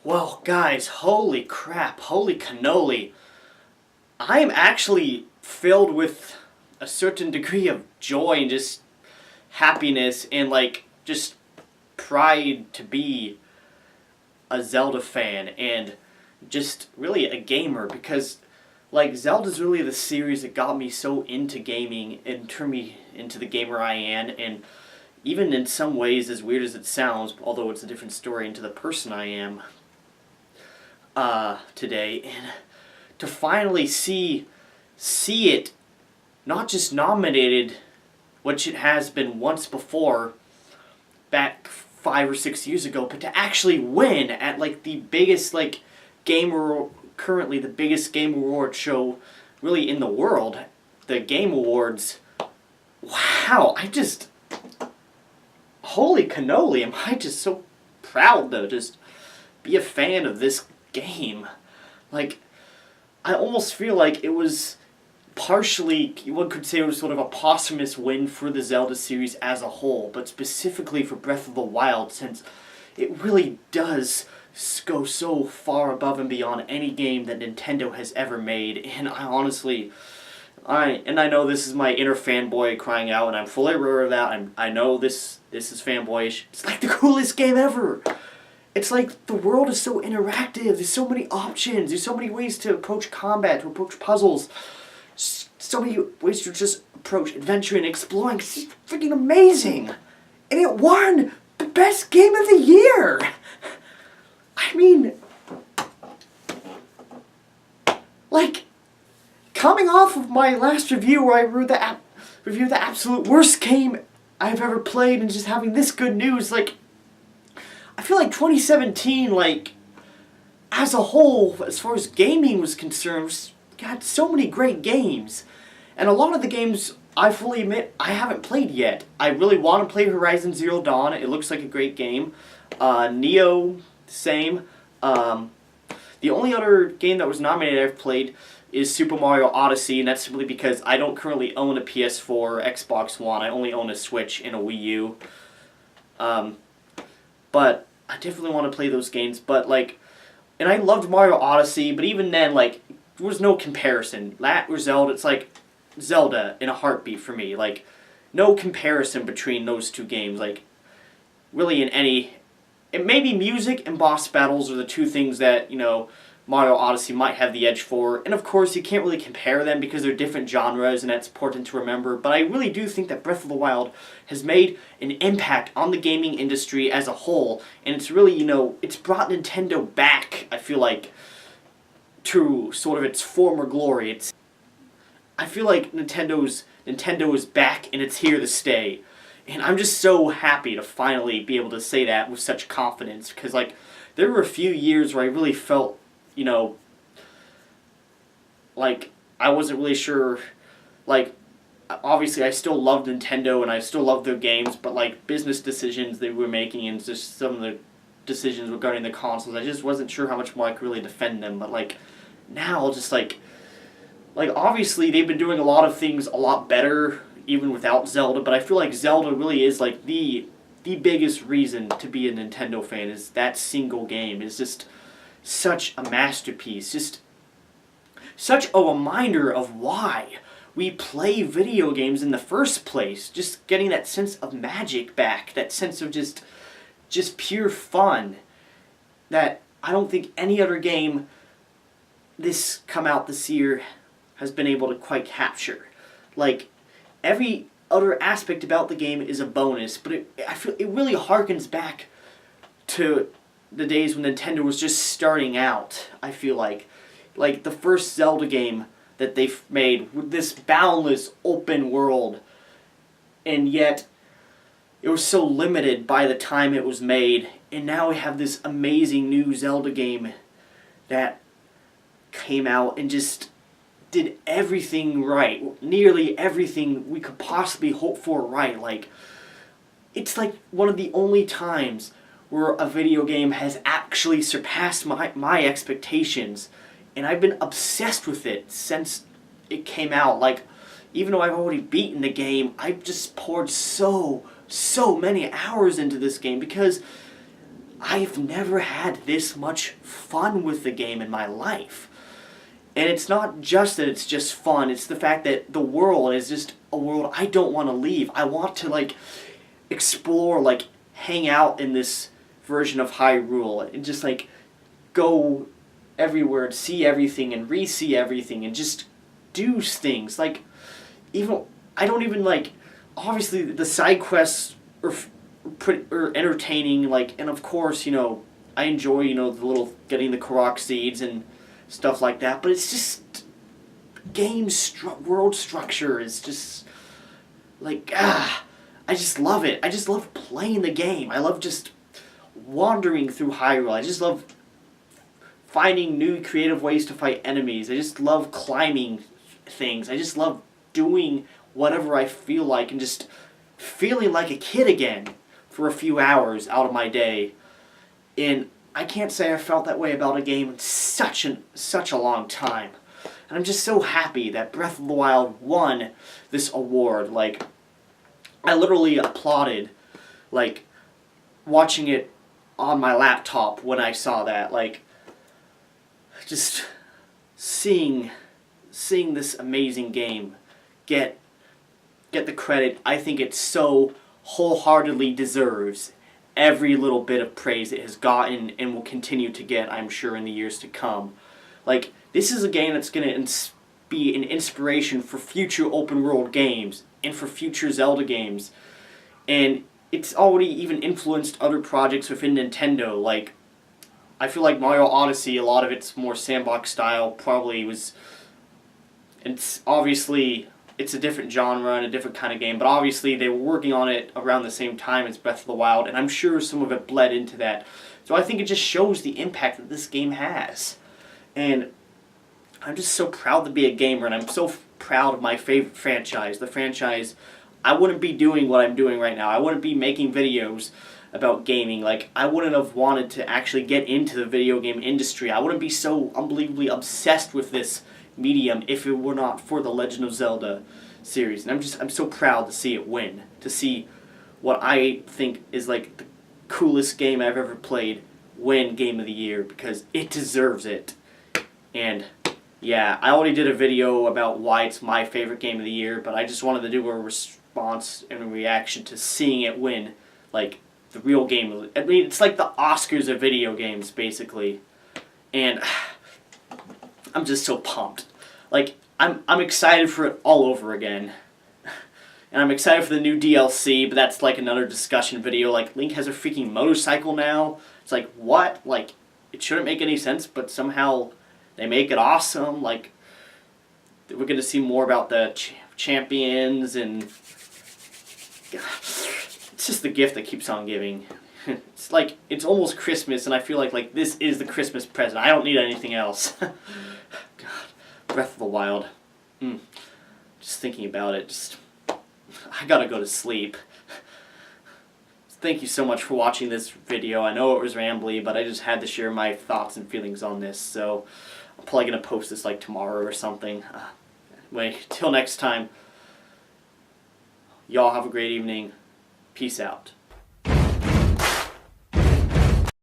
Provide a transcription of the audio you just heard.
Well, guys, holy crap, holy cannoli. I am actually filled with a certain degree of joy and just happiness and, just pride to be a Zelda fan and just really a gamer because, Zelda's really the series that got me so into gaming and turned me into the gamer I am, and even in some ways, as weird as it sounds, although it's a different story, into the person I am today, and to finally see it not just nominated, which it has been once before, back 5 or 6 years ago, but to actually win at the biggest currently the biggest game award show really in the world, the Game Awards. Wow, holy cannoli, am I just so proud to just be a fan of this game. I almost feel like it was partially, one could say it was sort of a posthumous win for the Zelda series as a whole, but specifically for Breath of the Wild, since it really does go so far above and beyond any game that Nintendo has ever made, and I honestly, I know this is my inner fanboy crying out, and I'm fully aware of that. I know this is fanboyish. It's like the coolest game ever. It's like the world is so interactive. There's so many options. There's so many ways to approach combat, to approach puzzles. So many ways to just approach adventure and exploring. It's just freaking amazing. And it won the best game of the year. I mean, coming off of my last review where I reviewed the absolute worst game I've ever played, and just having this good news, I feel like 2017, as a whole, as far as gaming was concerned, got so many great games. And a lot of the games, I fully admit, I haven't played yet. I really want to play Horizon Zero Dawn. It looks like a great game. Neo, same. The only other game that was nominated I've played is Super Mario Odyssey, and that's simply because I don't currently own a PS4 or Xbox One. I only own a Switch and a Wii U. But I definitely want to play those games, and I loved Mario Odyssey, but even then, there was no comparison. That or Zelda, it's like Zelda in a heartbeat for me. No comparison between those two games, really in any... It maybe music and boss battles are the two things that, Mario Odyssey might have the edge for, and of course you can't really compare them because they're different genres, and that's important to remember, but I really do think that Breath of the Wild has made an impact on the gaming industry as a whole, and it's really, it's brought Nintendo back, I feel like, to sort of its former glory. I feel like Nintendo is back, and it's here to stay, and I'm just so happy to finally be able to say that with such confidence, because, there were a few years where I really felt, I wasn't really sure, obviously I still loved Nintendo and I still loved their games, but business decisions they were making and just some of the decisions regarding the consoles, I just wasn't sure how much more I could really defend them, but now just obviously they've been doing a lot of things a lot better even without Zelda, but I feel like Zelda really is the biggest reason to be a Nintendo fan, is that single game. It's just such a masterpiece, just such a reminder of why we play video games in the first place, just getting that sense of magic back, that sense of just pure fun that I don't think any other game this come out this year has been able to quite capture. Every other aspect about the game is a bonus, but I feel it really harkens back to the days when Nintendo was just starting out, I feel like the first Zelda game that they've made with this boundless open world, and yet it was so limited by the time it was made, and now we have this amazing new Zelda game that came out and just did everything right, nearly everything we could possibly hope for right. It's one of the only times where a video game has actually surpassed my expectations, and I've been obsessed with it since it came out. Even though I've already beaten the game, I've just poured so many hours into this game because I've never had this much fun with the game in my life. And it's not just that it's just fun, it's the fact that the world is just a world I don't want to leave. I want to, like, explore, like, hang out in this version of Hyrule and just, like, go everywhere and see everything and re-see everything and just do things. Like, even, I don't even, like, obviously the side quests are entertaining, like, and of course, you know, I enjoy, you know, the little, getting the Korok seeds and stuff like that, but it's just, world structure is just, like, I just love it. I just love playing the game. I love just wandering through Hyrule. I just love finding new creative ways to fight enemies. I just love climbing things. I just love doing whatever I feel like and just feeling like a kid again for a few hours out of my day. And I can't say I felt that way about a game in such a long time. And I'm just so happy that Breath of the Wild won this award. Like, I literally applauded, like, watching it on my laptop when I saw that. Like, just seeing this amazing game get the credit I think it so wholeheartedly deserves. Every little bit of praise it has gotten and will continue to get, I'm sure, in the years to come. Like, this is a game that's going to be an inspiration for future open world games and for future Zelda games. And it's already even influenced other projects within Nintendo. Like, I feel like Mario Odyssey, a lot of its more sandbox style probably was... It's obviously... It's a different genre and a different kind of game, but obviously they were working on it around the same time as Breath of the Wild, and I'm sure some of it bled into that. So I think it just shows the impact that this game has. And I'm just so proud to be a gamer, and I'm so proud of my favorite franchise. The franchise, I wouldn't be doing what I'm doing right now. I wouldn't be making videos about gaming. Like, I wouldn't have wanted to actually get into the video game industry. I wouldn't be so unbelievably obsessed with this medium if it were not for the Legend of Zelda series. And I'm so proud to see it win, to see what I think is like the coolest game I've ever played win Game of the Year, because it deserves it. And yeah, I already did a video about why it's my favorite game of the year, but I just wanted to do a response and a reaction to seeing it win, like, the real game. I mean, it's like the Oscars of video games, basically. And I'm just so pumped. Like, I'm excited for it all over again. And I'm excited for the new DLC, but that's like another discussion video. Like, Link has a freaking motorcycle now. It's like, what? Like, it shouldn't make any sense, but somehow they make it awesome. Like, we're going to see more about the champions, and it's just the gift that keeps on giving. It's like, it's almost Christmas, and I feel like this is the Christmas present. I don't need anything else. God, Breath of the Wild. Just thinking about it, I gotta go to sleep. Thank you so much for watching this video. I know it was rambly, but I just had to share my thoughts and feelings on this, so I'm probably gonna post this like tomorrow or something. Anyway, till next time, y'all have a great evening. Peace out.